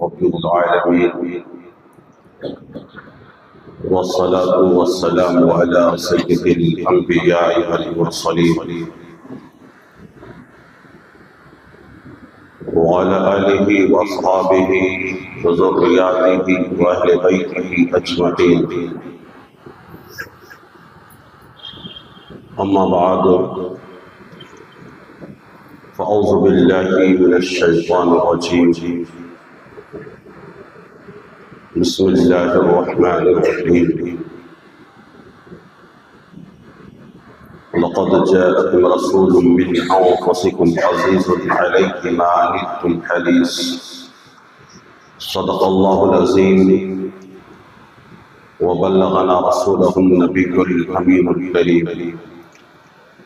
رب العالمين والصلاة والسلام على سيد الأنبياء والمرسلين وعلى آله وأصحابه وذرياته وأهل بيته أجمعين. أما بعد فأعوذ بالله من الشيطان الرجيم. بسم الله الرحمن الرحيم. لقد جاءكم رسول من أنفسكم عزيز عليه ما عنتم حريص. صدق الله العظيم وبلغنا رسوله النبي الأمين الكريم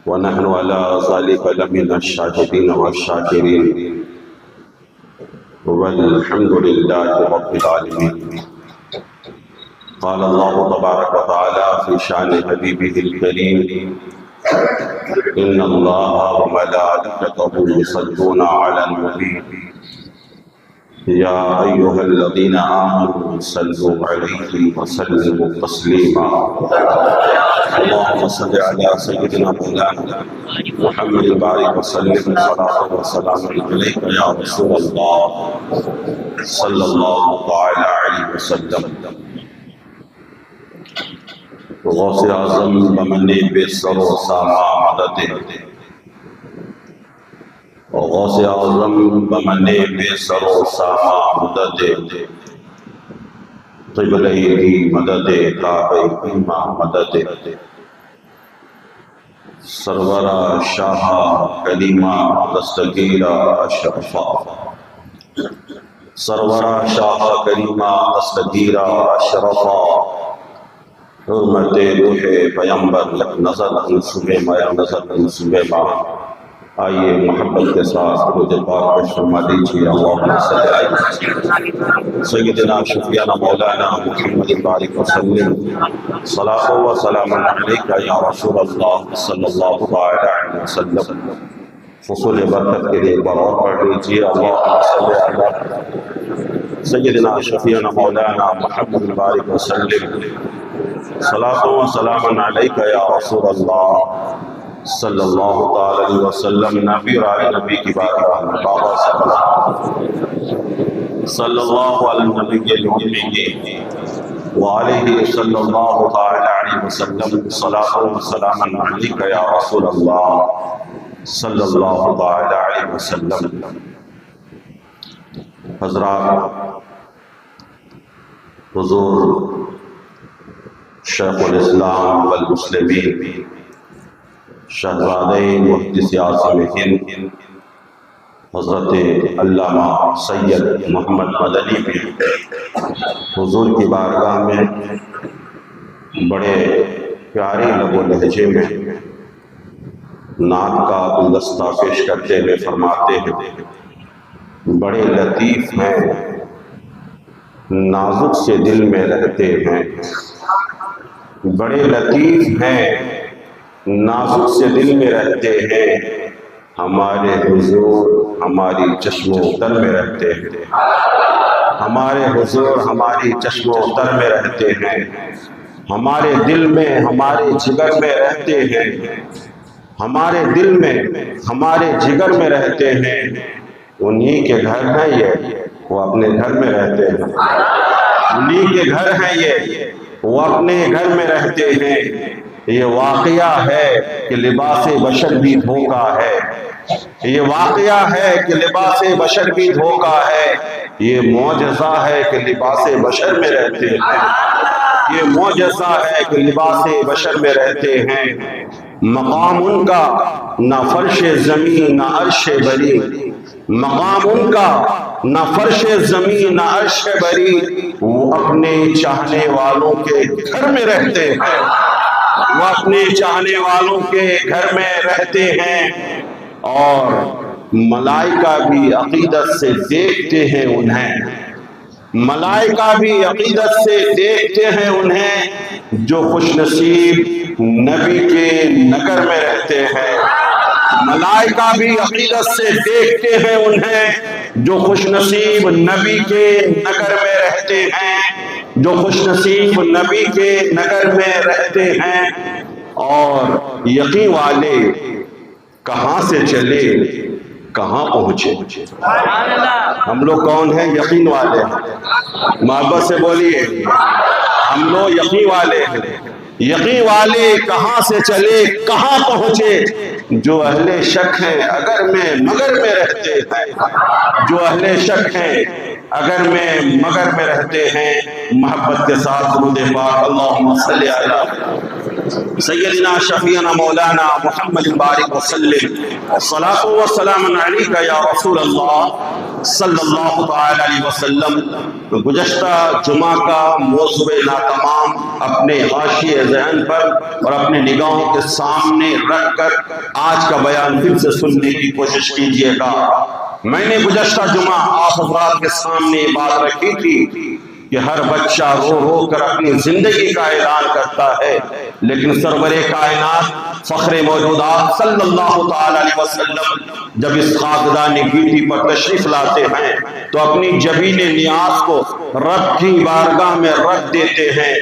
ونحن على ذلك لمن الشاهدين والشاكرين والحمد لله رب العالمين. قال الله تبارك وتعالى في شأن حبيبه الكريم: إن الله وملائكته يصلون على النبي يا أيها الذين آمنوا صلوا عليه وسلموا تسليما. اللهم صل على سيدنا مولانا محمد وبارك وسلم صلاة وسلام عليك يا رسول الله صلى الله تعالى عليه وسلم. غوث اعظم بمن بے سر و ساما مدد، غوث اعظم بمن بے سر و ساما مدد، قبلہ کی مدد کعبہ ایمہ مدد، سرورہ شاہ کلیمہ دستگیرہ اشرفا، سرورہ شاہ کلیمہ دستگیرہ اشرفا، حرمت روح پیمبر یک نظر انصبے مایا نظر انصبے ماں. آئیے محبت کے ساتھ درود پاک پیش فرما دیجیے. اللہم صلی علی سیدنا شفیعنا مولانا محمد بارک وسلم صلاۃ و سلام علیک یا رسول اللہ صلی اللہ علیہ وسلم. حصول برکت کے لیے بار اور پڑھ لیجیے. اللہم صلی علی سیدنا شفیعنا مولانا محمد بارک وسلم صلاۃ و سلام علیک یا رسول اللہ صلی اللہ علیہ وسلم. نبی اور آل نبی کی بارگاہ میں بابا صلی اللہ علیہ نبی کے لئے وآلہ صلی اللہ علیہ وسلم صلاۃ و سلام علیک یا رسول اللہ صلی اللہ علیہ وسلم. حضرات، حضور شیخ الاسلام والمسلمین شہزادہ محدث اعظم ہند حضرت علامہ سید محمد مدنی بھی حضور کی بارگاہ میں بڑے پیارے لب و لہجے میں نعت کا گلدستہ پیش کرتے ہوئے فرماتے ہیں: بڑے لطیف ہیں، نازک سے دل میں رہتے ہیں، بڑے لطیف ہیں، نازک سے دل میں رہتے ہیں، ہمارے حضور ہماری چشم و در میں رہتے ہیں، ہمارے حضور ہماری چشم و در میں رہتے ہیں، ہمارے دل میں ہمارے جگر میں رہتے ہیں، ہمارے دل میں ہمارے جگر میں رہتے ہیں. انہی کے گھر ہیں یہ، وہ اپنے گھر میں رہتے ہیں. انہی کے گھر ہیں یہ، وہ اپنے گھر میں رہتے ہیں. یہ واقعہ ہے کہ لباس بشر بھی دھوکا ہے، یہ واقعہ ہے کہ لباس بشر بھی دھوکا ہے. یہ معجزہ ہے کہ لباس بشر میں رہتے ہیں، یہ معجزہ ہے کہ لباس بشر میں رہتے ہیں. مقام ان کا نہ فرش زمین نہ عرش بری، مقام ان کا نہ فرش زمین نہ عرش بری. وہ اپنے چاہنے والوں کے گھر میں رہتے ہیں، وہ اپنے چاہنے والوں کے گھر میں رہتے ہیں. اور ملائکہ بھی عقیدت سے دیکھتے ہیں انہیں، ملائکہ بھی عقیدت سے دیکھتے ہیں انہیں، جو خوش نصیب نبی کے نگر میں رہتے ہیں. ملائکہ بھی عقیدت سے دیکھتے ہیں انہیں جو خوش نصیب نبی کے نگر میں رہتے ہیں، جو خوش نصیب نبی کے نگر میں رہتے ہیں، اور یقین والے کہاں سے چلے کہاں پہنچے۔ ہم لوگ کون ہیں؟ یقین والے۔ محبت سے بولیے، ہم لوگ یقین والے ہیں۔ یقین والے کہاں سے چلے کہاں پہنچے، جو اہل شک ہیں اگر میں مگر میں رہتے ہیں، جو اہل شک ہیں اگر میں مگر میں رہتے ہیں۔ محبت کے ساتھ درود پاک اللہم صلی علی سیدنا شفیعنا مولانا محمد بارک وسلم، الصلاۃ والسلام علیک یا رسول اللہ صلی اللہ تعالی علیہ وسلم۔ گزشتہ جمعہ کا موضوع ناتمام اپنے حاشیے ذہن پر اور اپنے نگاہوں کے سامنے رکھ کر آج کا بیان پھر سے سننے کی کوشش کیجیے گا۔ میں نے گزشتہ جمعہ آپ حضرات کے سامنے بات رکھی تھی کہ ہر بچہ رو رو کر اپنی زندگی کا اعلان کرتا ہے، لیکن سرور کائنات فخر موجودات صلی اللہ تعالی علیہ وسلم جب اس خاکدان گیٹی پر تشریف لاتے ہیں تو اپنی جبین نیاز کو رب کی بارگاہ میں رکھ دیتے ہیں۔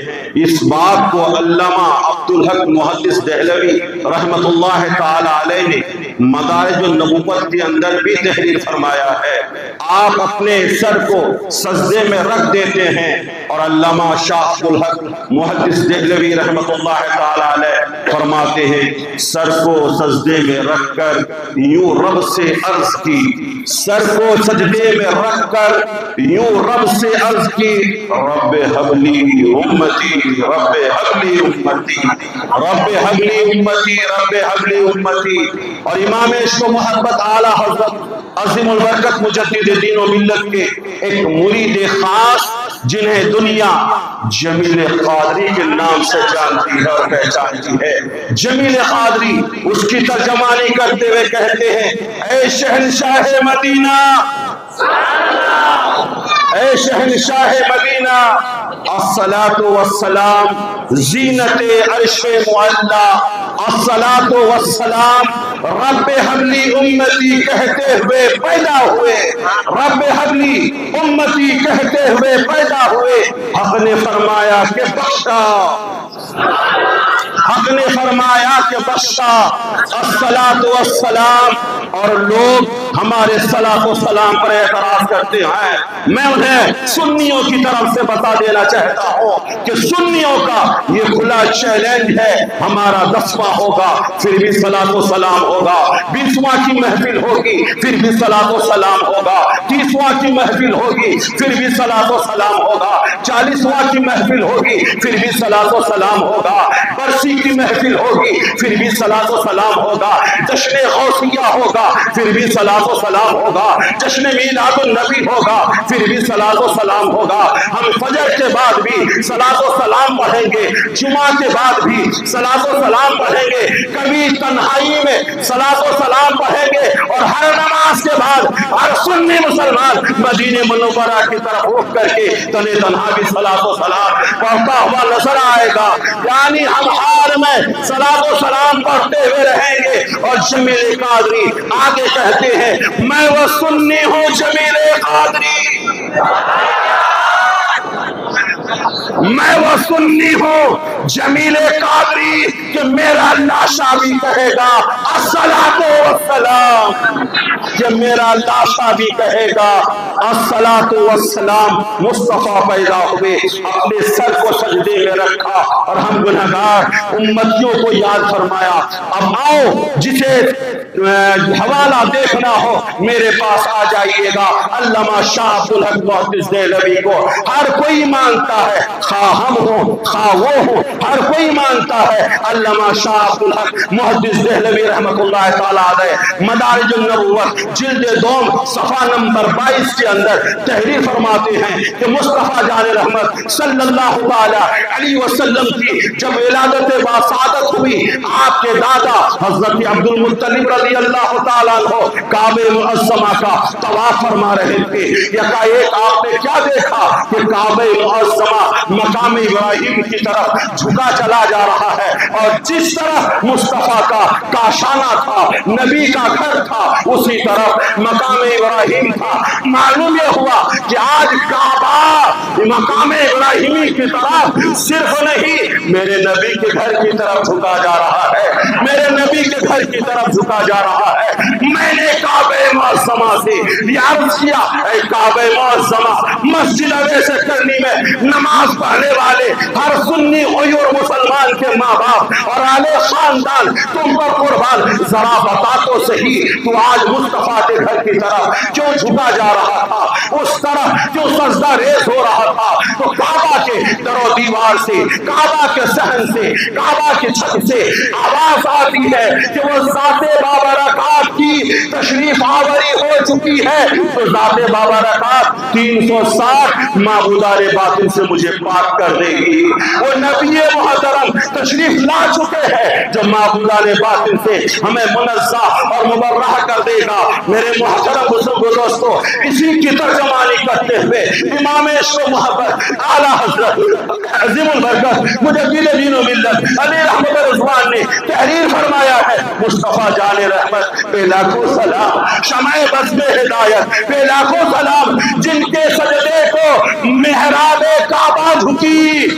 اس بات کو علامہ عبدالحق محدث دہلوی رحمت اللہ تعالی علیہ نے مدارج النبوت کے اندر بھی تحریر فرمایا ہے۔ آپ اپنے سر کو سجدے میں رکھ دیتے ہیں اور علامہ شاہ عبدالحق محدث دہلوی رحمت اللہ تعالی علیہ فرماتے ہیں سر کو سجدے میں رکھ کر یوں رب سے عرض کی، سر کو سجدے میں رکھ کر یوں رب سے عرض کی، رب حبلی امتی، رب حبلی امتی، رب حبلی امتی، رب حبلی امتی۔ اور امام عشق و محبت اعلیٰ حضرت عظیم البرکت مجدد دین و ملت کے ایک مرید خاص جنہیں دنیا جمیل قادری کے نام سے جانتی ہے اور پہچانتی ہے، جمیل قادری اس کی ترجمانی کرتے ہوئے کہتے ہیں اے شہنشاہ مدینہ، اے شہنشاہ مدینہ، الصلاۃ والسلام زینت عرش معلا، الصلاۃ والسلام رب حبلی امتی کہتے ہوئے پیدا ہوئے، رب حبلی امتی کہتے ہوئے پیدا ہوئے۔ حق نے فرمایا کہ بخشا، حق نے فرمایا کہ بخشا الصلاۃ والسلام، اور لوگ ہمارے صلاۃ و سلام پر اعتراض کرتے ہیں۔ میں انہیں سنیوں کی طرف سے بتا دینا چاہتا ہوں کہ سنیوں کا یہ کھلا چیلنج ہے، ہمارا 10واں ہوگا پھر بھی صلاۃ و سلام ہوگا، 20واں کی محفل ہوگی پھر بھی صلاۃ و سلام ہوگا، 30واں کی محفل ہوگی پھر بھی صلاۃ و سلام ہوگا، 40واں کی محفل ہوگی پھر بھی صلاۃ و سلام ہوگا، برسی کی محفل ہوگی پھر بھی صلاۃ و سلام ہوگا، جشن غوثیہ ہوگا پھر بھی صلاۃ و سلام ہوگا، جشن میلاد النبی ہوگا پھر بھی صلاۃ و سلام ہوگا۔ ہم فجر کے بعد بھی صلاۃ و سلام پڑھیں گے، جمعہ کے بعد بھی صلاۃ و سلام پڑھیں گے، کبھی تنہائی میں صلاۃ و سلام پڑھیں گے، اور ہر نماز کے بعد ہر سنی مسلمان مدینہ منورہ کی طرف رخ کر کے تنے تنہا بھی صلاۃ و سلام پڑھتا ہوا نظر آئے گا۔ یعنی ہم حال میں صلاۃ و سلام پڑھتے ہوئے رہیں گے۔ اور جمیل قادری آگے کہتے ہیں میں وہ سنی ہوں جمیل قادری، میں وہ سنی ہوں جمیل قادری کہ میرا لاشا بھی کہے گا الصلاۃ والسلام، کہ میرا لاشا بھی کہے گا الصلاۃ والسلام۔ مصطفیٰ پیدا ہوئے، اپنے سر کو سجدے میں رکھا اور ہم گنہگار امتیوں کو یاد فرمایا۔ اب آؤ جسے حوالہ دیکھنا ہو میرے پاس آ جائیے گا، علامہ شاہ عبدالحق محدث دہلوی کو ہر کوئی مانتا ہے، خواہ ہم ہوں خواہ وہ ہوں، ہر کوئی مانتا ہے۔ علامہ شاہ عبدالحق محدث دہلوی رحمت اللہ تعالی علیہ مدارج النبوت جلد دوم صفحہ نمبر 22 کے اندر تحریر فرماتے ہیں کہ مصطفیٰ جان رحمت صلی اللہ تعالی علیہ وسلم کی جب ولادت باسعادت ہوئی، آپ کے دادا حضرت عبد المطلب رضی اللہ تعالیٰ عنہ کعبہ معظمہ کا طواف فرما رہے تھے، یکایک آپ نے کیا دیکھا کہ کعبہ معظمہ مقام ابراہیم کی طرف جھکا چلا جا رہا ہے، اور جس طرح مصطفیٰ کا کاشانہ تھا، نبی کا گھر تھا، اسی طرف مقام ابراہیم تھا۔ معلوم یہ ہوا کہ آج کعبہ مقام ابراہیمی کی طرف صرف نہیں، میرے نبی کے گھر کی طرف جھکا جا رہا ہے، میرے نبی کے گھر کی طرف جھکا جا رہا ہے۔ میں نے کعبہ معظمہ سے عرض کیا، اے کعبہ معظمہ، مسجد اویس کرنی میں نماز پڑھنے والے ہر سنی ہوئی اور مسلمان کے ماں باپ اور اہل خاندان تم پر قربان، ذرا بتا تو صحیح، تو آج مصطفیٰ کے گھر کی طرف کیوں جھکا جا رہا تھا، اس طرف کیوں سجدہ ریز ہو رہا تھا؟ تو کعبہ کے در و دیوار سے، کعبہ کے صحن سے، کعبہ کی چھت سے آواز آتی ہے کہ وہ ذات بابرکات کی تشریف آوری ہو چکی ہے۔ تو ذات بابرکات 360 معبودان باطل سے مجھے پاک کر دے گی۔ وہ نبی محترم تشریف لا چکے ہیں جو معبودان باطل سے ہمیں منزہ اور مبرہ کر دے گا۔ میرے محترم بزرگوں دوستو، اسی کی ترجمانی کرتے ہوئے امام عشق و محبت اعلیٰ حضرت عظیم البرکت مجدد دین و ملت علی رحمت رضوان نے تحریر فرمایا ہے، مصطفیٰ جان رحمت پہ لاکھوں سلام، شمع بزم ہدایت پہ لاکھوں سلام، جن کے سجدے کو محراب کعبہ جھکی،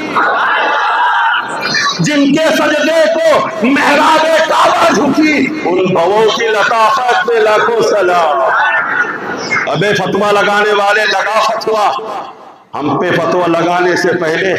جن کے سجدے کو محراب کعبہ جھکی، ان بھووں کی لطافت پہ لاکھوں سلام۔ ابے فتویٰ لگانے والے لگا فتویٰ، ہم پہ فتویٰ لگانے سے پہلے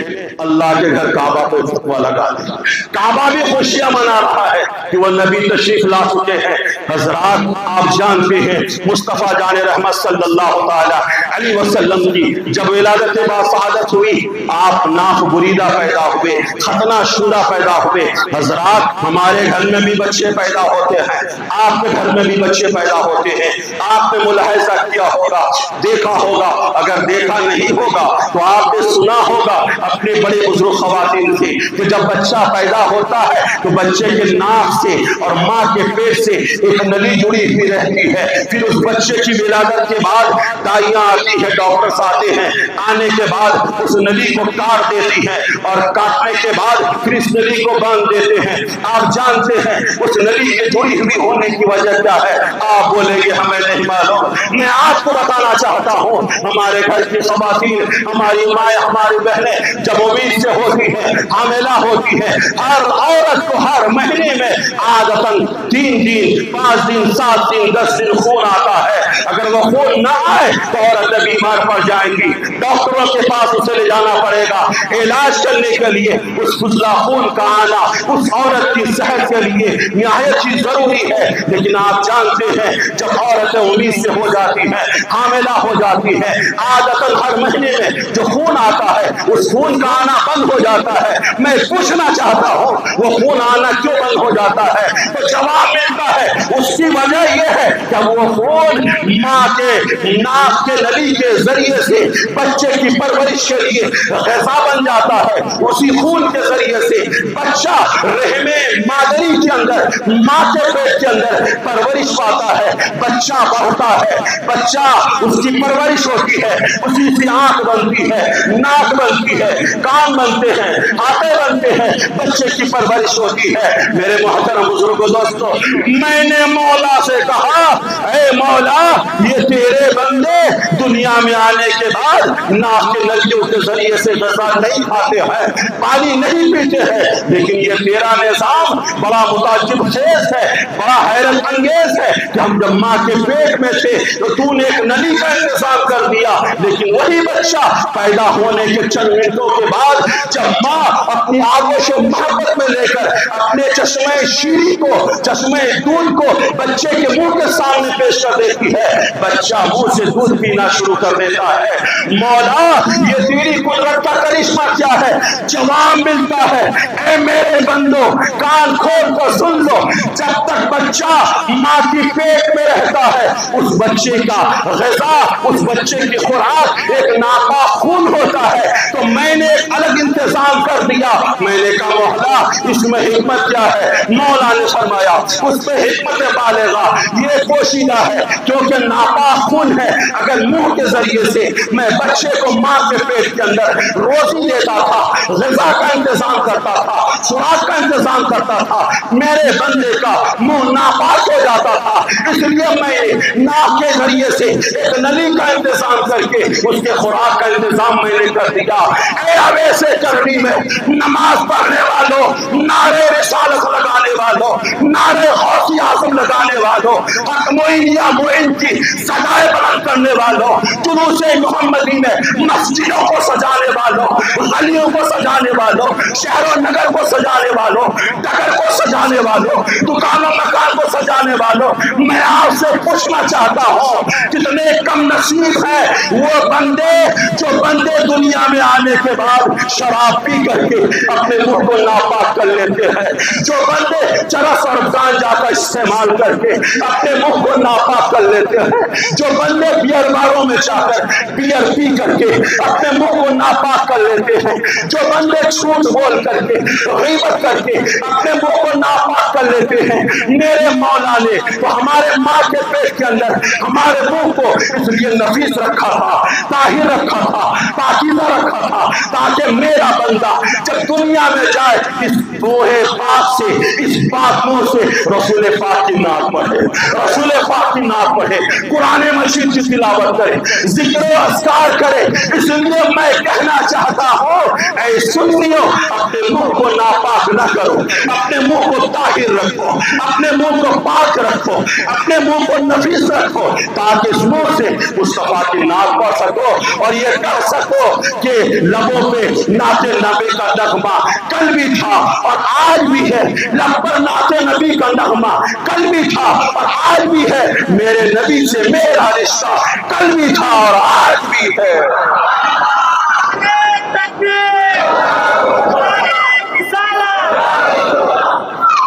اللہ کے گھر کعبہ پہ فتویٰ لگا دیں۔ کعبہ بھی خوشیاں منا رہا ہے کہ وہ نبی تشریف لا چکے ہیں۔ حضرات آپ جانتے ہیں مصطفیٰ جان رحمت صلی اللہ تعالی علیہ وسلم کی جب ولادت باصعادت ہوئی، آپ ناف بریدہ پیدا ہوئے، ختنہ شورا پیدا ہوئے۔ حضرات ہمارے گھر میں بھی بچے پیدا ہوتے ہیں، آپ کے گھر میں بھی بچے پیدا ہوتے ہیں۔ آپ نے ملاحظہ کیا ہوگا، دیکھا ہوگا، اگر دیکھا نہیں ہوگا تو آپ نے سنا ہوگا اپنے بڑے بزرگ خواتین سے کہ جب بچہ پیدا ہوتا ہے تو بچے کے ناک سے اور ماں کے پیٹ سے ایک نلی جڑی ہوئی رہتی ہے۔ پھر اس بچے کی ولادت کے بعد دائیاں آتی ہیں، ڈاکٹرز آتے ہیں، آنے کے بعد اس نلی کو کاٹ دیتی ہیں، اور کاٹنے کے بعد پھر اس نلی کو باندھ دیتے ہیں۔ آپ جانتے ہیں اس نلی کے جڑی ہوئی ہونے کی وجہ کیا ہے؟ آپ بولیں گے ہمیں نہیں معلوم۔ میں آپ کو بتانا چاہتا ہوں، ہمارے گھر کی خواتین، ہماری مائیں، ہماری بہنیں جب امید سے ہوتی ہیں، حاملہ ہوتی ہیں، ہر عورت کو ہر مہینے میں عادتاً 3 دن 5 دن 7 دن 10 دن خون آتا ہے۔ اگر وہ خون نہ آئے تو عورتیں بیمار پڑ جائیں گی، ڈاکٹروں کے پاس اسے لے جانا پڑے گا علاج کرنے کے لیے۔ اس فضلہ خون کا آنا اس عورت کی صحت کے لیے نہایت ہی ضروری ہے۔ لیکن آپ جانتے ہیں جب عورتیں امید سے ہو جاتی ہیں، حاملہ ہو جاتی ہیں، عادتاً ہر مہینے میں جو خون آتا ہے اس خون کا آنا بند ہو جاتا ہے۔ میں پوچھنا چاہتا ہوں وہ خون آنا کیوں بند ہو جاتا ہے؟ تو جواب ملتا ہے اس کی وجہ یہ ہے کہ وہ خون ماں کے ناک کے نلی کے ذریعے سے بچے کی پرورش کے لیے غذا بن جاتا ہے۔ اسی خون کے ذریعے سے بچہ رحم مادری کے اندر، ماں کے پیٹ کے اندر پرورش پاتا ہے، بچہ بڑھتا ہے، بچہ اس کی پرورش ہوتی ہے، اسی سے آنکھ بنتی ہے، ناک بنتی ہے، کان بنتے ہیں، ہاتھیں بنتے ہیں، بچے کی پرورش ہوتی ہے۔ میرے محترم بزرگوں دوستو، میں نے مولا سے کہا اے مولا یہ تیرے بندے دنیا میں آنے کے بعد ناک کے نلیوں کے ذریعے سے غذا نہیں کھاتے ہیں، پانی نہیں پیتے ہیں، لیکن یہ تیرا نظام بڑا متعجب خیز ہے، بڑا حیرت انگیز ہے کہ ہم جب ماں کے پیٹ میں تھے تو تو نے ایک نلی کا انتظام کر دیا، لیکن وہی بچہ پیدا ہونے کے چند منٹوں کے بعد جب ماں اپنی آغوش و محبت میں لے کر اپنے چشمے شیریں کو، چشمے دودھ کو بچے کے منہ کے سامنے پیش کر دیتی ہے، بچہ منہ سے دودھ پینا شروع کر دیتا ہے۔ مولا یہ تیری قدرت کا کرشمہ کیا ہے؟ جواب ملتا ہے اے میرے بندو کان کھول کر سن لو، جب تک بچہ ماں کی پیٹ میں رہتا ہے اس بچے کا غذا، اس بچے کی خوراک ایک ناپاک خون ہوتا ہے، تو میں نے ایک الگ انتظام کر دیا۔ میں نے کہا مولا اس میں حکمت کیا ہے؟ مولا نے فرمایا اس پہ حکمت بالغہ یہ پوشیدہ ہے کیونکہ ناپاک خون ہے، اگر منہ کے ذریعے سے میں بچے کو ماں کے پیٹ کے اندر روزی دیتا تھا، غذا کا انتظام کرتا تھا، خوراک کا انتظام کرتا تھا، میرے بندے کا منہ ناپاک ہو جاتا تھا، اس لیے میں نے ناک کے ذریعے سے ایک نلی کا انتظام کر کے اس کے خوراک کا انتظام میں نے کر دیا۔ اے اویسے کرنی میں نماز پڑھنے والوں، نعرے رسالت لگانے والوں، نعرے غوث اعظم لگانے والوں، حق معین یا معین کی صدائے بلند کرنے والوں، جلوس محمدی میں مسجدوں کو سجانے والوں، گلیوں کو سجانے والوں، شہر و نگر کو سجانے والوں، ڈگر کو سجانے والوں، دکانوں مکان کو سجانے والوں، میں آپ سے پوچھنا چاہتا ہوں کتنے کم نصیب ہیں وہ بندے جو بندے دنیا میں آنے کے بعد شراب پی کر کے اپنے منہ کو ناپاک کر لیتے ہیں، جو بندے چرس اور گانجا کا استعمال کر کے اپنے منہ کو ناپاک کر لیتے ہیں، جو بندے بیئر باروں میں جا کر بیئر پی کر کے اپنے منہ کو ناپاک کر لیتے ہیں، جو بندے جھوٹ بول کر کے غیبت کر کے اپنے منہ کو ناپاک کر لیتے ہیں، میرے مولا نے تو ہمارے ماں کے پیٹ کے اندر ہمارے منہ کو اس لیے نفیس رکھا تھا، طاہر رکھا تھا، پاکیزہ رکھا تھا، تاکہ میرا بندہ جب دنیا میں جائے اس دوہے پاک سے، اس پاک منہ سے رسول پاک کی نعت پڑھے، رسول پاک کی نعت پڑھے، قرآن مجید کی تلاوت کرے، ذکر و اذکار کرے۔ اس لیے میں کہنا چاہتا ہوں اے سنیو اپنے منہ کو ناپاک نہ کرو، اپنے منہ کو طاہر رکھو، اپنے منہ کو پاک رکھو، اپنے منہ کو نفیس رکھو، تاکہ اس منہ سے مصطفیٰ کی نعت پڑھ سکو اور یہ کہہ سکو کہ لبوں پہ نعت نبی کا نغمہ کل بھی تھا اور آج بھی ہے، لب پر نعت نبی کا نغمہ کل بھی تھا اور آج بھی ہے، میرے نبی سے میرا رشتہ کل بھی تھا اور آج بھی ہے۔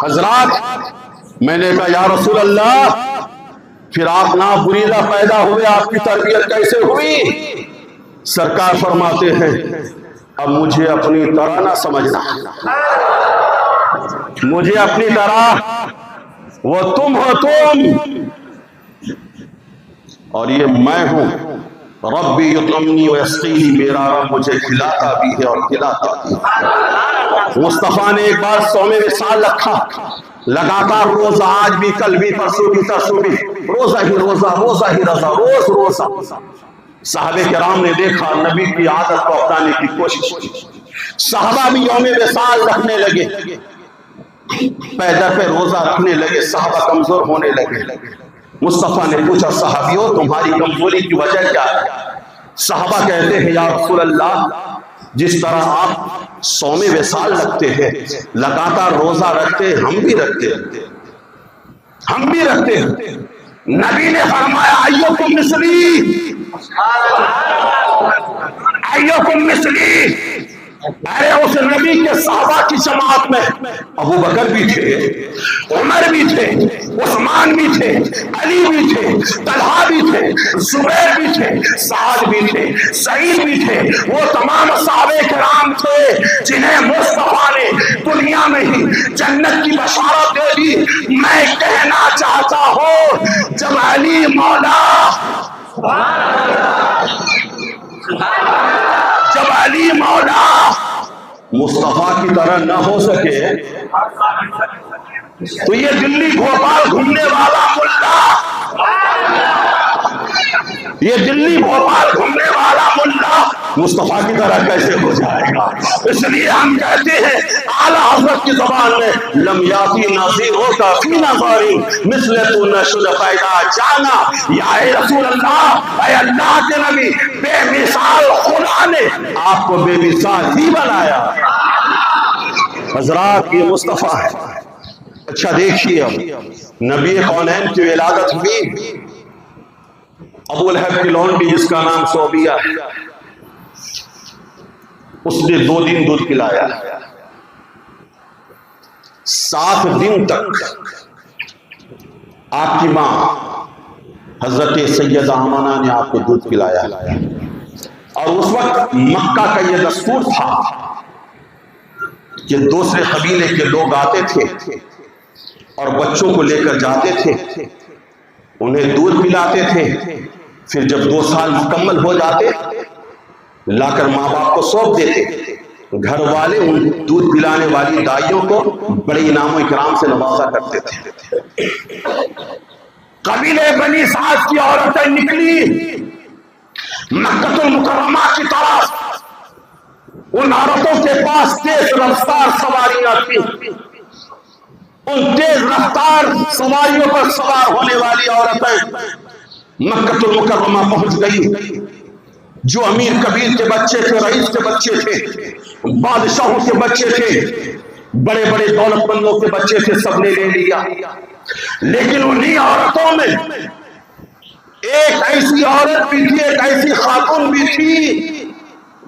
حضرات میں نے کہا یا رسول اللہ پھر آپ نا بریدہ پیدا ہوئے، آپ کی تربیت کیسے ہوئی؟ سرکار فرماتے ہیں اب مجھے اپنی طرح نہ سمجھنا، مجھے اپنی طرح، وہ تم ہو تم اور یہ میں ہوں، ربی یطعمنی ویسقینی، میرا رب مجھے کھلاتا بھی ہے اور کھلاتا بھی ہے۔ مصطفیٰ نے ایک بار صوم وصال رکھا، لگاتار روزہ، آج بھی کل بھی پرسوں بھی ترسوں بھی روزہ ہی روزہ، روزہ ہی روزہ، روز روزہ۔ صحابہ کرام نے دیکھا، نبی کی عادت کو اپنانے کی کوشش کی، صحابہ بھی یوم وصال رکھنے لگے، پیدر پہ روزہ رکھنے لگے، صحابہ کمزور ہونے لگے۔ مصطفیٰ نے پوچھا صحابیوں تمہاری کمزوری کی وجہ کیا ہے؟ صحابہ کہتے ہیں یا رسول اللہ جس طرح آپ صوم وصال رکھتے ہیں، لگاتار روزہ رکھتے ہیں، ہم بھی رکھتے ہیں، ہم بھی رکھتے ہیں۔ نبی نے فرمایا ایوکم مثلی، ایوکم مثلی، ارے اس نبی کے صحابہ کی جماعت میں ابو بکر بھی تھے، عمر بھی تھے، عثمان بھی تھے، علی بھی تھے، طلحہ بھی تھے، زبیر بھی تھے، سعد بھی تھے، سعید بھی تھے، وہ تمام صحابہ کرام تھے جنہیں مصطفیٰ نے دنیا میں ہی جنت کی بشارت دے دی۔ میں کہنا چاہتا ہوں جب علی مولا، جب علی مولا مصطفیٰ کی طرح نہ ہو سکے تو یہ دلی بھوپال گھومنے والا ملا، یہ دلی بھوپال گھومنے والا ملا مصطفیٰ کی طرح کیسے ہو جائے گا؟ اس لیے ہم کہتے ہیں اعلیٰ حضرت کی زبان میں لم یاتی ناظروں کا فی نظاری مثل تو نشد پیدا جانا، یا اے رسول اللہ، اے اللہ کے نبی، بے مثال خدا نے آپ کو بے مثال ہی بنایا۔ حضرات یہ مصطفیٰ ہے۔ اچھا دیکھیے اب نبی کونین کی ولادت ہوئی، ابو لہب کی لونڈی جس کا نام صوبیہ ہے، اس نے 2 دن دودھ پلایا، 7 دن تک آپ کی ماں حضرت سیدہ آمنہ نے آپ کو دودھ پلایا، اور اس وقت مکہ کا یہ دستور تھا کہ دوسرے قبیلے کے لوگ آتے تھے اور بچوں کو لے کر جاتے تھے، انہیں دودھ پلاتے تھے، پھر جب 2 سال مکمل ہو جاتے لا کر ماں باپ کو سونپ دیتے۔ گھر والے ان دودھ پلانے والی دائیوں کو بڑے انعام و اکرام سے نوازا کرتے تھے۔ قبیلے بنی سعد کی عورتیں نکلی مکہ المکرمہ کی طرف، ان عورتوں کے پاس تیز رفتار سواریاں تھیں، ان تیز رفتار سواریوں پر سوار ہونے والی عورتیں مکہ المکرمہ پہنچ گئی۔ جو امیر کبیر کے بچے تھے، رئیس کے بچے تھے، بادشاہوں کے بچے تھے، بڑے بڑے دولت مندوں کے بچے تھے، سب نے لے لیا۔ لیکن انہی عورتوں میں ایک ایسی عورت بھی تھی، ایک ایسی خاتون بھی تھی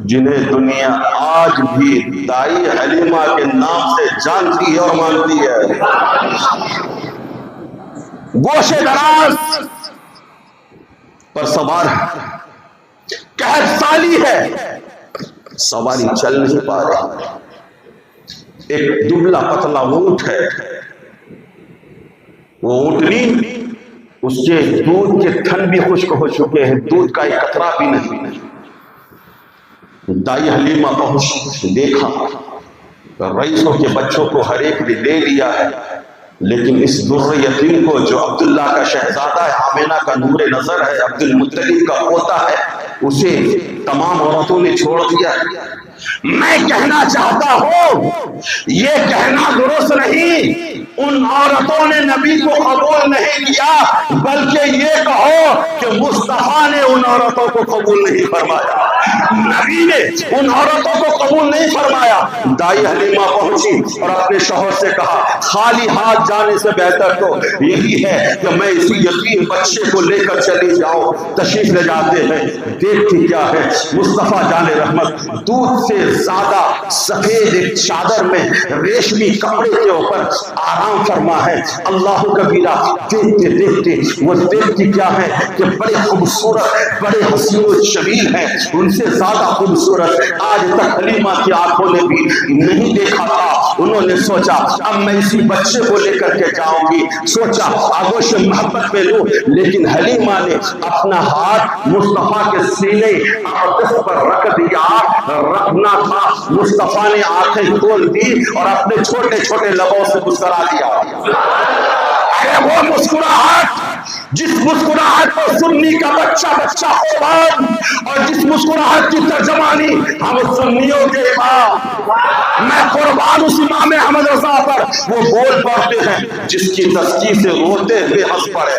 جنہیں دنیا آج بھی دائی حلیمہ کے نام سے جانتی ہے اور مانتی ہے۔ گوشے دراز پر سوار ہے، قحط سالی ہے، سواری چل نہیں پا رہی، ایک دبلا پتلا اونٹ ہے، وہ اونٹنی اس کے دودھ کے تھن بھی خشک ہو چکے ہیں، دودھ کا ایک قطرہ بھی نہیں۔ دائی حلیمہ پہنچ دیکھا رئیسوں کے بچوں کو ہر ایک نے لے لیا ہے، لیکن اس در یتیم کو جو عبداللہ کا شہزادہ ہے، آمینہ کا نور نظر ہے، عبد المطلب کا پوتا ہے، اسے تمام عورتوں نے چھوڑ دیا۔ میں کہنا چاہتا ہوں یہ کہنا درست نہیں، ان عورتوں نے نبی کو قبول نہیں کیا، بلکہ یہ کہو کہ مصطفیٰ نے ان عورتوں کو قبول نہیں فرمایا، نبی نے ان عورتوں کو قبول نہیں فرمایا۔ دائی حلیمہ پہنچی اور اپنے شوہر سے کہا خالی ہاتھ جانے سے بہتر تو یہی ہے کہ میں اسی یتیم بچے کو لے کر چلی جاؤں۔ تشریف لے جاتے ہیں، دیکھتی کیا ہے، مصطفیٰ جان رحمت دودھ سے زیادہ سفید ایک چادر میں ریشمی کپڑے کے اوپر آرام فرما ہے۔ اللہ کبیرہ، دیکھتے دیکھتے وہ دیکھتی کیا ہے کہ بڑے خوبصورت، بڑے حسین و جمیل ہیں، ان سے زیادہ خوبصورت آج تک حلیمہ کی آنکھوں نے بھی نہیں دیکھا تھا۔ انہوں نے سوچا اب میں اسی بچے کو لے کر کے جاؤں گی، سوچا آگوش محبت میں لوں، لیکن حلیمہ نے اپنا ہاتھ مصطفیٰ کے سینے پر رکھ دیا، رکھنا تھا، مصطفیٰ نے آنکھیں کھول دی اور اپنے چھوٹے چھوٹے لبوں سے مسکرا دیا۔ ارے وہ مسکراہٹ جس مسکراہٹ کو سنی کا بچہ بچہ خوبان، اور جس مسکراہٹ کی ترجمانی ہم سنیوں کے امام، میں قربان اس امام احمد رضا پر، وہ بول پڑتے ہیں جس کی تسکین سے روتے ہوئے ہنس پڑے،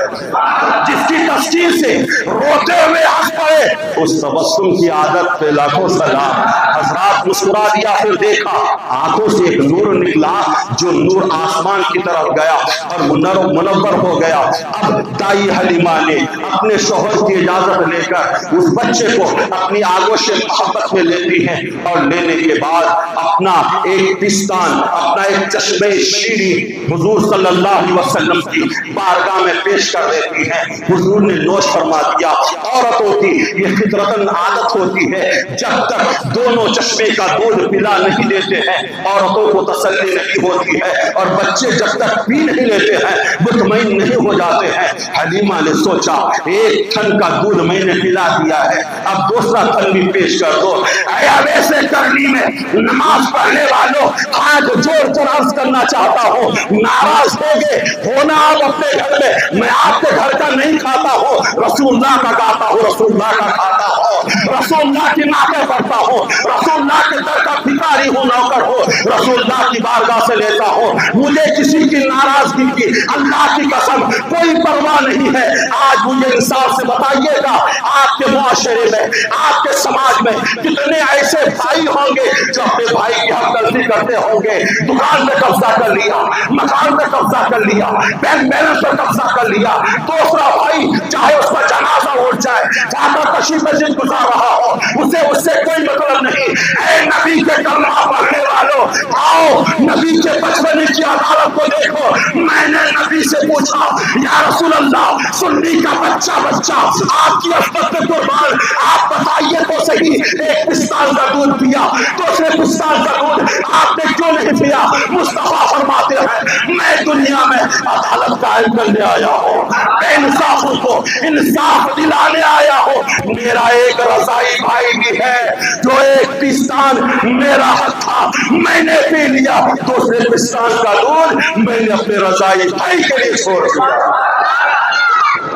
جس کی تسکین سے روتے ہوئے ہنس پڑے، اس تبسم کی عادت پہ لاکھوں سلام۔ حضرات مسکرا دیا، پھر دیکھا آنکھوں سے ایک نور نکلا، جو نور آسمان کی طرف گیا اور منور ہو گیا۔ اب دائی حلیمہ نے اپنے شوہر کی اجازت لے کر اس بچے کو اپنی آگوش محبت میں لیتی ہیں، اور لینے کے بعد اپنا ایک پستان، اپنا ایک چشمے شیریں حضور صلی اللہ علیہ وسلم کی بارگاہ میں پیش کر دیتی ہیں۔ حضور نے نوش فرما دیا۔ عورتوں کی یہ فطرتاً عادت ہوتی ہے، جب تک دونوں چشمے کا دودھ پلا نہیں لیتے ہیں عورتوں کو تسلی نہیں ہوتی ہے، اور بچے جب تک پی نہیں لیتے ہیں مطمئن نہیں ہو جاتے ہیں۔ حلیمہ نے سوچا ایک تھن کا دودھ میں نے پلا دیا ہے، اب دوسرا تھن بھی پیش کر دو۔ اب ایسے کرنی میں نماز پڑھنے والوں ہاتھ جوڑ کر عرض کرنا چاہتا ہوں، ناراض ہوگے ہونا آپ اپنے گھر میں، میں آپ کے گھر کا نہیں کھاتا ہوں، رسول اللہ کا کھاتا ہوں، رسول اللہ کا کھاتا ہوں، رسول اللہ کی نعتیں پڑھتا ہوں، رسول اللہ کے در کا بھکاری ہوں، نوکر ہوں، رسول اللہ کی بارگاہ سے لیتا ہوں، مجھے کسی کی ناراضگی کی اللہ کی قسم کوئی پرواہ نہیں ہے۔ آج مجھے انصاف سے بتائیے گا آپ کے معاشرے میں، آپ کے سماج میں کتنے ایسے بھائی ہوں گے جو اپنے بھائی کی حق تلفی کرتے ہوں گے، دکان پہ قبضہ کر لیا، مکان پہ قبضہ کر لیا، بینک بیلنس پر قبضہ کر لیا، دوسرا بھائی چاہے اس پر جنازہ اٹھ جائے، جا کر تشریف مسجد گزار گزار رہا ہو اسے اس سے کوئی مطلب نہیں. اے نبی کے کلمہ پڑھنے والوں، آؤ نبی کے بچپنے کی عدالت کو دیکھو. میں نے نبی سے پوچھا یا رسول اللہ سنی کا بچہ آپ کی عصمت پہ قربان، آپ بتائیے تو صحیح، ایک پستان کا دودھ پیا، دوسرے پستان کا دودھ آپ نے کیوں نہیں پیا؟ مصطفیٰ فرماتے ہیں میں دنیا میں عدالت قائم کرنے آیا ہوں، بے انصافوں کو انصاف دلانے آیا ہوں. میرا ایک رضائی بھائی بھی ہے جو ایک پستان میرا حق تھا میں نے پی لیا، دوسرے پستان کا دودھ میں نے اپنے رضائی بھائی کے لیے چھوڑ دیا.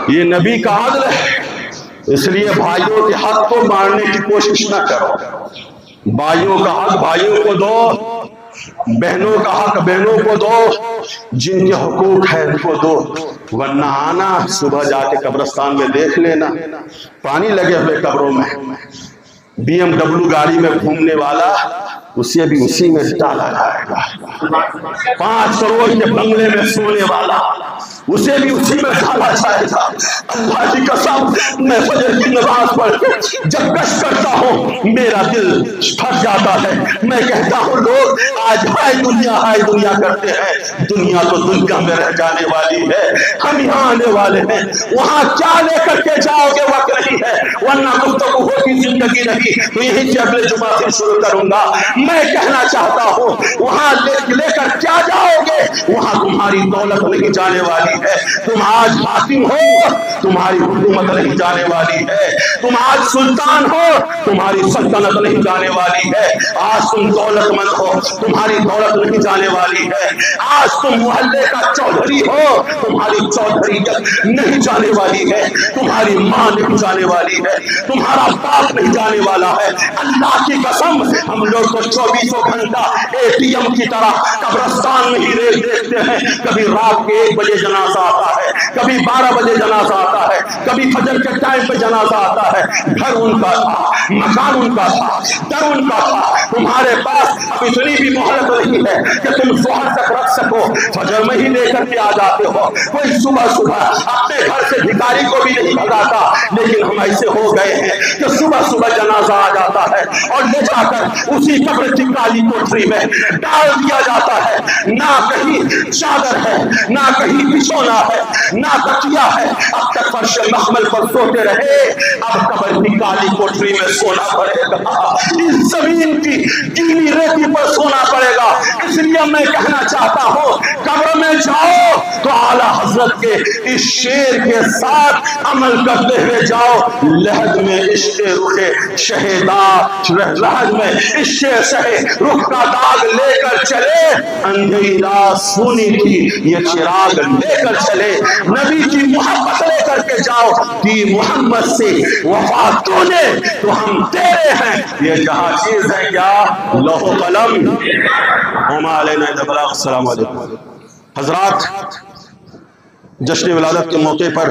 یہ نبی کا عدل ہے. اس لیے بھائیوں کے حق کو مارنے کی کوشش نہ کرو. بھائیوں کا حق بھائیوں کو دو، بہنوں کا حق بہنوں کو دو، جن کے حقوق ہے ان کو دو. ورنہ آنا صبح جا کے قبرستان میں دیکھ لینا پانی لگے ہوئے قبروں میں. بی ایم ڈبلو گاڑی میں گھومنے والا اسے بھی اسی میں ڈالا جائے گا. 5 کروڑ کے بنگلے میں سونے والا اسے بھی اسی میں ڈالا جائے گا. اللہ کی قسم میں فجر کی نماز پڑھ کے جب گشت کرتا ہوں میرا دل پھٹ جاتا ہے. میں کہتا ہوں لوگ آج ہائے دنیا کرتے ہیں. دنیا تو دنیا میں رہ جانے والی ہے، ہم یہاں آنے والے ہیں. وہاں کیا لے کر کے جاؤ گے وقت نہیں ہے، ورنہ گفتگو ہوگی زندگی نہیں. تو یہی سے اگلے جمعہ سے شروع کروں گا. میں کہنا چاہتا ہوں وہاں لے کر کیا جاؤ گے؟ وہاں تمہاری دولت نہیں جانے والی ہے. تم آج حاکم ہو تمہاری حکومت نہیں جانے والی ہے. تم آج سلطان ہو تمہاری سلطنت نہیں جانے والی ہے. آج تم دولت مند ہو تمہاری دولت نہیں جانے والی ہے. آج تم محلے کا چودھری ہو تمہاری چودھریت نہیں جانے والی ہے. تمہاری ماں نہیں جانے والی ہے، تمہارا باپ نہیں جانے والا ہے. اللہ کی قسم ہم لوگ تو 24 گھنٹہ ATM کی طرح قبرستان میں ہی دیکھتے ہیں. کبھی رات کے 1 بجے جنازہ آتا ہے، کبھی 12 بجے جنازہ آتا ہے، کبھی فجر کے ٹائم پہ جنازہ آتا ہے. گھر ان کا تھا، مکان ان کا تھا، در ان کا تھا. تمہارے پاس اب اتنی بھی مہلت نہیں ہے کہ تم ظہر تک رکھ سکو، فجر میں ہی لے کر کے آ جاتے ہو. کوئی صبح اپنے گھر سے بھکاری کو بھی نہیں بھگاتا. لیکن ہم ایسے ہو گئے ہیں کہ صبح جنازہ آ جاتا ہے اور لے جا کر اسی قبر کی کالی کوٹری میں ڈال دیا جاتا ہے. نہ کہیں چادر ہے، نہ کہیں بچھونا ہے، نہ تکیا ہے. اب تک فرش محمل پر سوتے رہے، اب قبر کی کالی کوٹری میں سونا پڑے گا، اس زمین کی گیلی ریتی پر سونا پڑے گا. اس لیے میں کہنا چاہتا ہوں قبر میں جاؤ تو اعلی حضرت کے اس شعر کے ساتھ عمل کرتے ہوئے جاؤ. لحد میں عشق رخ شہدا، لحد میں عشق شہ رخ کا داغ لے کر چلے، اندھیری رات سونی تھی یہ چراغ لے کر چلے. نبی کی محبت لے کر کے جاؤ، کہ محمد سے وفا تو نے تو ہم تیرے ہیں. یہ جہاں چیز ہے کیا لوح و قلم. وما علینا الا البلاغ. السلام علیکم. حضرات، جشن ولادت کے موقع پر